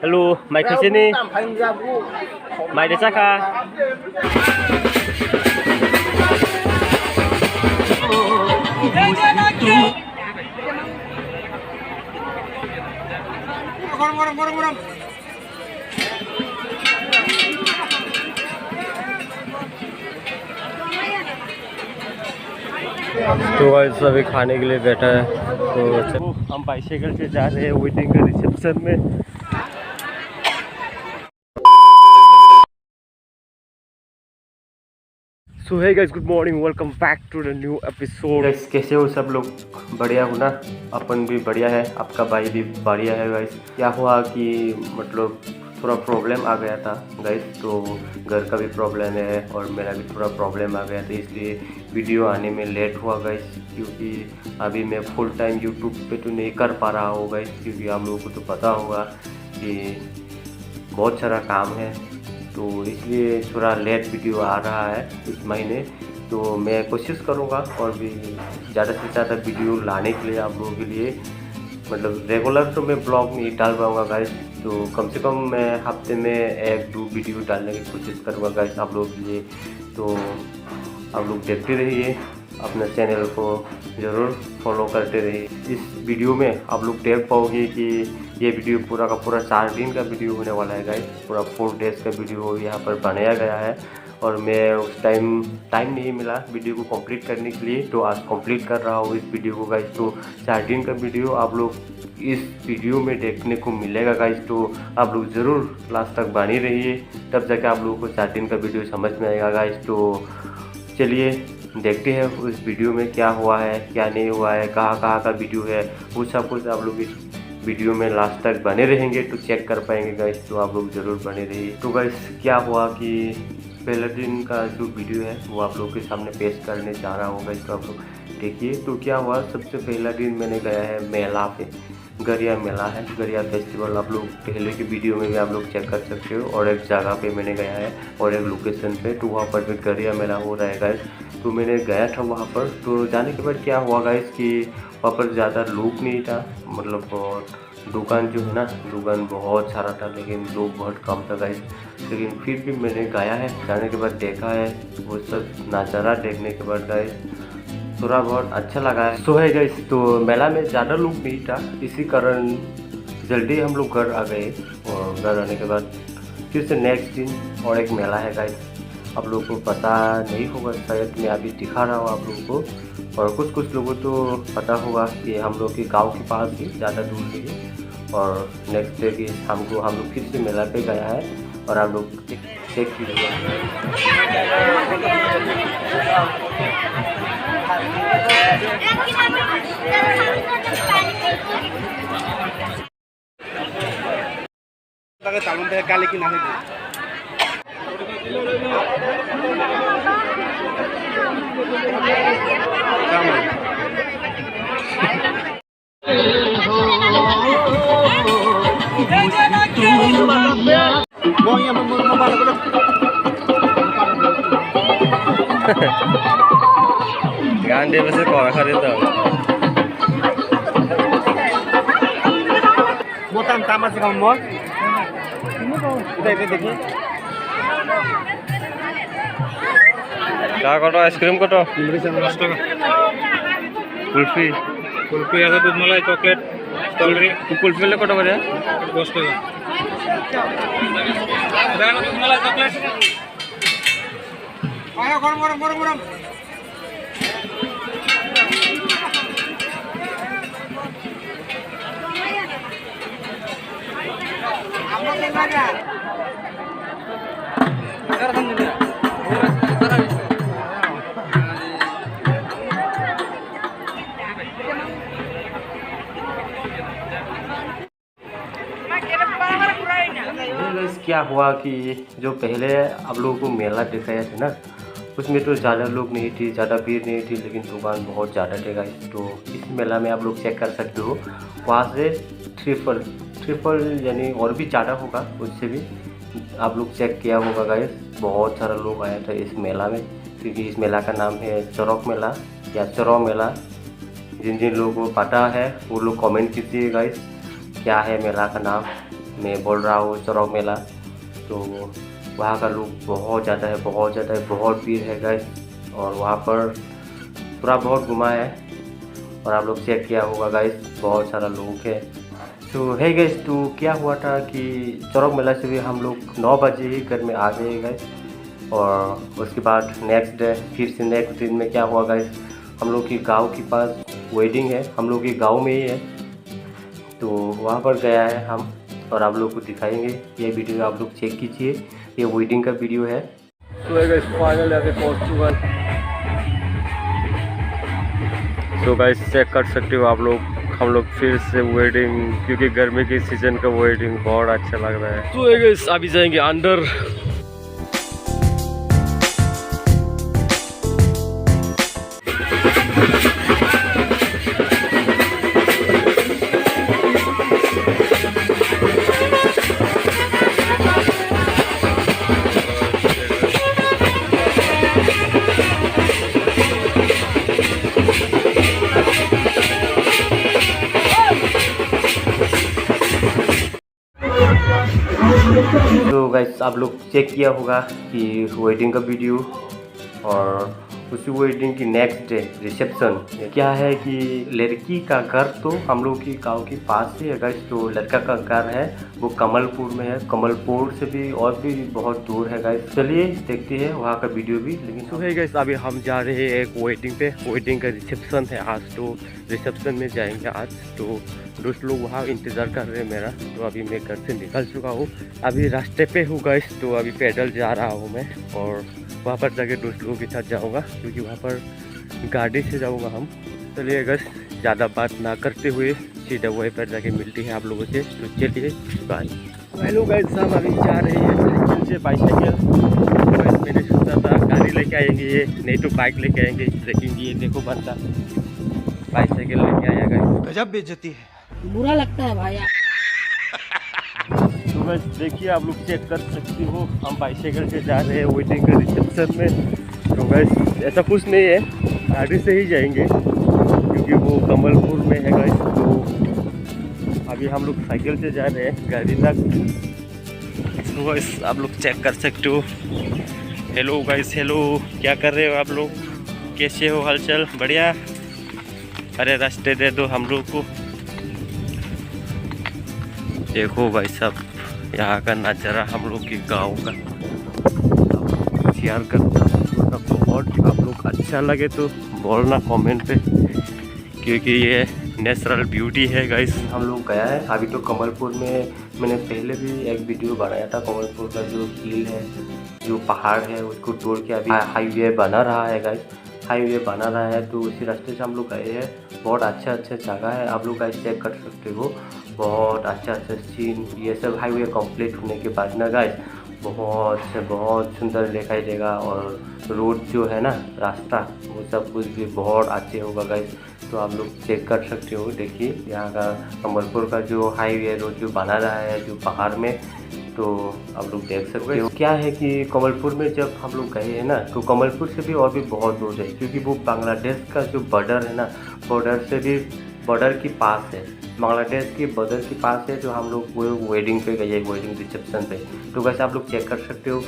Hello, mày khai xin đi. Mày để chắc à? तो guys अभी खाने के लिए बैठा है तो हम बाइसाइकिल से जा रहे हैं वेटिंग का रिसेप्शन में। So hey guys, good morning, welcome back to the new episode. Guys कैसे हो सब लोग? बढ़िया हो ना? अपन भी बढ़िया है, आपका भाई भी बढ़िया है। गाइस क्या हुआ कि मतलब थोड़ा प्रॉब्लम आ गया था गाइस, तो घर का भी प्रॉब्लम है और मेरा भी थोड़ा प्रॉब्लम आ गया था, इसलिए वीडियो आने में लेट हुआ गाइस। क्योंकि अभी मैं फुल टाइम यूट्यूब पे तो नहीं कर पा रहा हूँ गाइस, क्योंकि आप लोगों को तो पता होगा कि बहुत सारा काम है, तो इसलिए थोड़ा लेट वीडियो आ रहा है इस महीने। तो मैं कोशिश करूँगा और भी ज़्यादा से ज़्यादा वीडियो लाने के लिए आप लोगों के लिए। मतलब रेगुलर तो मैं ब्लॉग नहीं डाल पाऊँगा गाइस, तो कम से कम मैं हफ्ते में 1-2 वीडियो डालने की कोशिश करूँगा गाइस आप लोगों के लिए। तो आप लोग देखते रहिए, अपने चैनल को ज़रूर फॉलो करते रहिए। इस वीडियो में आप लोग देख पाओगे कि ये वीडियो पूरा का पूरा 4 दिन का वीडियो होने वाला है गाइस। पूरा 4 डेज़ का वीडियो यहाँ पर बनाया गया है और मैं उस टाइम नहीं मिला वीडियो को कंप्लीट करने के लिए, तो आज कंप्लीट कर रहा हूँ इस वीडियो को गाइस। तो 4 दिन का वीडियो आप लोग इस वीडियो में देखने को मिलेगा गाइस, तो आप लोग ज़रूर लास्ट तक बने रहिए, तब जाके आप लोगों को 4 दिन का वीडियो समझ में आएगा गाइस। तो चलिए देखते हैं उस वीडियो में क्या हुआ है, क्या नहीं हुआ है, कहाँ का वीडियो है, वो सब कुछ आप लोग इस वीडियो में लास्ट तक बने रहेंगे तो चेक कर पाएंगे गाइस। तो आप लोग ज़रूर बने रहिए। तो गाइस क्या हुआ कि पहले दिन का जो वीडियो है वो आप लोग के सामने पेश करने जा रहा हूँ गाइस, तो आप लोग देखिए। तो क्या हुआ, सबसे पहला दिन मैंने गया है मेला पे। गरिया मेला है, गरिया फेस्टिवल, आप लोग पहले की वीडियो में भी आप लोग चेक कर सकते हो। और एक जगह पे मैंने गया है और एक लोकेशन पे, तो वहाँ पर भी गरिया मेला हो रहा है गाइस। तो मैंने गया था वहाँ पर। तो जाने के बाद क्या हुआ गाइस कि वहाँ पर ज़्यादा लोग नहीं था, मतलब दुकान जो है ना, दुकान बहुत सारा था लेकिन लोग बहुत कम था गाइस। लेकिन फिर भी मैंने गया है, जाने के बाद देखा है, वो सब नज़ारा देखने के बाद गाइस थोड़ा बहुत अच्छा लगा है। सो है गाइस, तो मेला में ज़्यादा लोग नहीं था, इसी कारण जल्दी हम लोग घर आ गए। और घर आने के बाद फिर से नेक्स्ट दिन और एक मेला है गाइस, आप लोगों को पता नहीं होगा शायद, मैं अभी दिखा रहा हूँ आप लोगों को। और कुछ लोगों को तो पता होगा कि हम लोग के गांव के पास ही, ज़्यादा दूर नहीं है। और नेक्स्ट डे की हम लोग फिर से मेला पे गया है और आप लोग चेक कीजिए। गान दे बसे कौन खरीद तो मोटाम तामा से कम मोर देखिए क्या कटो आइसक्रीम कटो कुल्फी कुल्फी आधा दूध मलाई चॉकलेट स्ट्रॉबेरी कुल्फी ले कटो करे 10 টাকা दूध मलाई चॉकलेट आया गरम गरम गरम क्या हुआ कि जो पहले आप लोगों को मेला दिखाया था ना, उसमें तो ज़्यादा लोग नहीं थी, ज़्यादा भीड़ नहीं थी, लेकिन दुकान बहुत ज़्यादा थे गाइस। तो इस मेला में आप लोग चेक कर सकते हो, वहाँ से ट्रिपल यानी और भी ज़्यादा होगा, उससे भी आप लोग चेक किया होगा गाइस। बहुत सारा लोग आया था इस मेला में, क्योंकि इस मेला का नाम है चौरक मेला या चौरो मेला। जिन लोगों को पता है वो लोग कमेंट कीजिए गाइस, क्या है मेला का नाम। मैं बोल रहा हूँ चौरों मेला। तो वहाँ का लोग बहुत ज़्यादा है, बहुत भीड़ है गाइस। और वहाँ पर पूरा बहुत घुमा है और आप लोग चेक किया होगा गाइस, बहुत सारा लोग है। तो है गाइस, तो क्या हुआ था कि चौरों मेला से भी हम लोग 9 बजे ही घर में आ गए गाइस। और उसके बाद नेक्स्ट डे फिर से नेक्स्ट दिन में क्या हुआ गाइस, हम लोग के गांव के पास वेडिंग है, हम लोग के गांव में ही है। तो वहाँ पर गया है हम और आप लोग को दिखाएंगे। ये वीडियो आप लोग चेक कीजिए, ये वेडिंग का वीडियो है। तो फाइनल आके पहुँच चुका। तो गाइस चेक कर सकते हो आप लोग, हम लोग फिर से वेडिंग, क्योंकि गर्मी के सीजन का वेडिंग बहुत अच्छा लग रहा है। तो गाइस अभी जाएंगे अंदर। तो गाइस आप लोग चेक किया होगा कि वेडिंग का वीडियो, और उसी वेडिंग की नेक्स्ट डे रिसेप्शन। क्या है कि लड़की का घर तो हम लोग की गांव के पास ही है गाइस, तो लड़का का घर है वो कमलपुर में है। कमलपुर से भी और भी बहुत दूर है गाइस। चलिए देखते हैं वहाँ का वीडियो भी। लेकिन तो है गाइस, अभी हम जा रहे हैं एक वेडिंग पे, वेडिंग का रिसेप्शन है आज। तो रिसेप्शन में जाएंगे आज। तो दोस्त लोग वहाँ इंतज़ार कर रहे हैं मेरा। तो अभी मैं घर से निकल चुका हूँ, अभी रास्ते पे हूँ गाइस। तो अभी पैदल जा रहा हूँ मैं, और वहाँ पर जाके दोस्त लोगों के साथ जाऊँगा, क्योंकि वहाँ पर गाड़ी से जाऊँगा हम। चलिए गाइस ज़्यादा बात ना करते हुए सीधा वहीं पर जाके मिलती है आप लोगों से। तो चलिए बाय। हेलो गाइस, हम अभी जा रहे हैं साइकिल से, बाइसाइकिल। मैंने सोचा था गाड़ी लेके आएंगे, ये नहीं तो बाइक लेके आएंगे, लेकिन ये देखो बंदा बाइसाइकिल लेके आया गाइस। गजब बेइज्जती है, बुरा लगता है भाई। तो बस देखिए आप लोग चेक कर सकते हो, हम बाइसाइकिल से जा रहे हैं वेडिंग के रिसेप्शन में। तो बस ऐसा कुछ नहीं है, गाड़ी से ही जाएंगे क्योंकि वो कमलपुर में है गाइस। तो अभी हम लोग साइकिल से जा रहे हैं गाड़ी तक। तो बस आप लोग चेक कर सकते हो। हेलो गाइस, हेलो, क्या कर रहे हो आप लोग, कैसे हो, हालचाल बढ़िया? अरे रास्ते दे दो हम लोग को। देखो भाई साहब, यहाँ का नज़ारा हम लोग के गाँव का शेयर करता हूँ। बहुत आप लोग अच्छा लगे तो बोलना कमेंट पे, क्योंकि ये नेचुरल ब्यूटी है गाइस। हम लोग गया है अभी तो कमलपुर में। मैंने पहले भी एक वीडियो बनाया था, कमलपुर का जो हिल है, जो पहाड़ है, उसको तोड़ के अभी हाईवे बना रहा है गाइस। हाईवे बना रहा है, तो उसी रास्ते से हम लोग गए हैं। बहुत अच्छा जगह है, आप लोग गाइस चेक कर सकते हो। बहुत अच्छा सीन, ये सब हाईवे कंप्लीट होने के बाद ना गाइस बहुत सुंदर दिखाई देगा। और रोड जो है ना, रास्ता, वो सब कुछ भी बहुत अच्छे होगा गाइस। तो आप लोग चेक कर सकते हो। देखिए यहाँ का कमलपुर का जो हाईवे रोड जो बना रहा है जो पहाड़ में, तो आप लोग देख सकते हो। क्या है कि कमलपुर में जब हम लोग गए हैं ना, तो कमलपुर से भी और भी बहुत दूर है, क्योंकि वो बांग्लादेश का जो बॉर्डर है ना, बॉर्डर से भी बॉर्डर के पास है, बांग्लादेश के बॉर्डर के पास है। जो हम लोग वो वेडिंग पे गए, वेडिंग रिसेप्शन पे। तो वैसे आप लोग चेक कर सकते हो।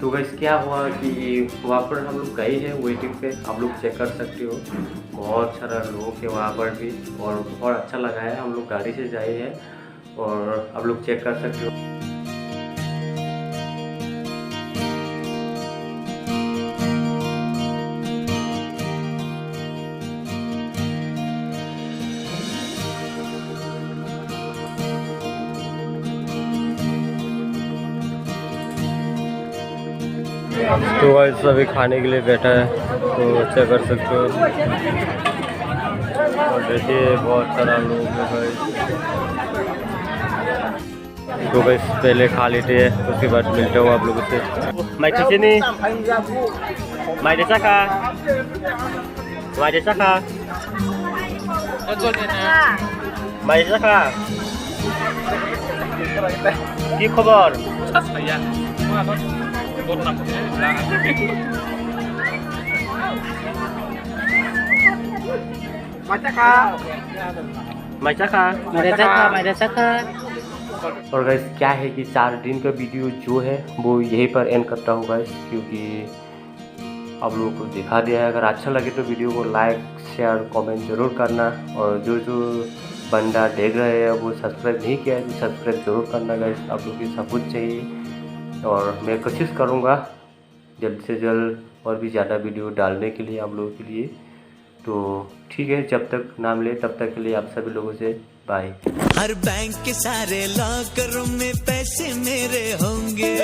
तो वैसे क्या हुआ कि वहाँ पर हम लोग गए हैं वेडिंग पे, आप लोग चेक कर सकते हो। बहुत सारा लोग है वहाँ पर भी, और बहुत अच्छा लगा है। हम लोग गाड़ी से जाए हैं, और आप लोग चेक कर सकते हो। तो गाइस सभी खाने के लिए बैठा है, तो अच्छा कर सकते हो। और देखिए बहुत सारा लोग है गाइस। तो गाइस पहले खा लेते हैं, उसके बाद मिलता हूँ आप लोगों से। मैं किसी नहीं मैं जैसा खा की खबर Macam kah? और गाइस क्या है कि 4 दिन का वीडियो जो है वो यहीं पर एंड करता हूँ गाइस, क्योंकि आप लोगों को दिखा दिया है। अगर अच्छा लगे तो वीडियो को लाइक शेयर कमेंट जरूर करना, और जो बंदा देख रहे हैं वो सब्सक्राइब नहीं किया है तो सब्सक्राइब जरूर करना गाइस। आप लोग की सपोर्ट चाहिए और मैं कोशिश करूँगा जल्द से जल्द और भी ज़्यादा वीडियो डालने के लिए आप लोगों के लिए। तो ठीक है, जब तक नाम ले तब तक के लिए आप सभी लोगों से बाय। हर बैंक के सारे लॉकरों में पैसे मेरे होंगे।